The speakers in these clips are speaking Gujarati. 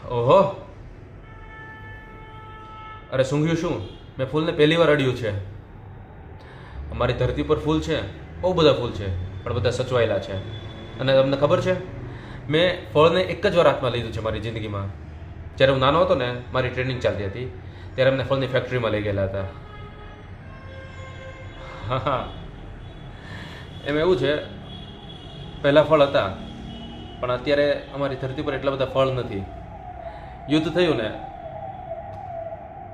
ઓહો, અરે સૂંઘ્યું શું? મેં ફૂલને પહેલી વાર અડ્યું છે. અમારી ધરતી પર ફૂલ છે, બહુ બધા ફૂલ છે, પણ બધા સચવાયેલા છે. અને તમને ખબર છે, મેં ફળને એક જ વાર હાથમાં લીધું છે મારી જિંદગીમાં. જ્યારે હું નાનો હતો ને, મારી ટ્રેનિંગ ચાલતી હતી, ત્યારે અમને ફળની ફેક્ટરીમાં લઈ ગયેલા હતા. હા હા, એમ એવું છે, પહેલાં ફળ હતા, પણ અત્યારે અમારી ધરતી પર એટલા બધા ફળ નથી. યુદ્ધ થયું ને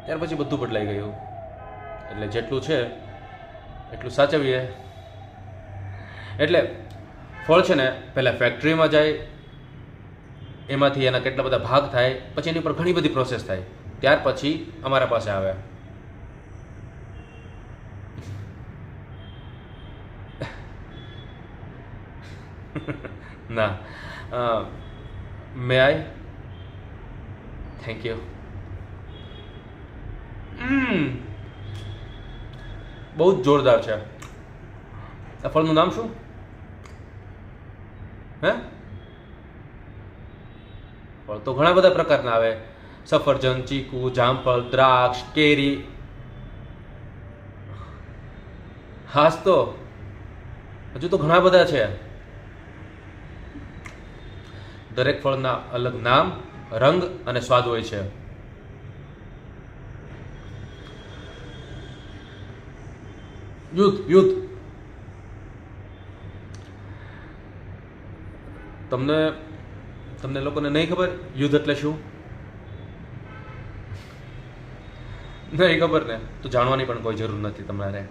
ત્યાર પછી બધું બદલાઈ ગયું. એટલે જેટલું છે એટલું સાચવીએ. એટલે ફળ છે ને પહેલાં ફેક્ટરીમાં જાય, એમાંથી એના કેટલા બધા ભાગ થાય, પછી એની પર ઘણી બધી પ્રોસેસ થાય, ત્યાર પછી અમારા પાસે આવે. ના, મે આઈ? Thank you. બહુ જ જોરદાર છે. આ ફળનું નામ શું? હે? ફળ તો ઘણા બધા પ્રકારના આવે. સફરજન, ચીકુ, જામફળ, દ્રાક્ષ, કેરી. હાસ તો હજુ તો ઘણા બધા છે. દરેક ફળના અલગ નામ, રંગ અને સ્વાદ હોય છે. યુદ્ધ. તમને તમને લોકોને નહીં ખબર યુદ્ધ એટલે શું? નહીં ખબર ને, તો જાણવાની પણ કોઈ જરૂર નથી તમારે.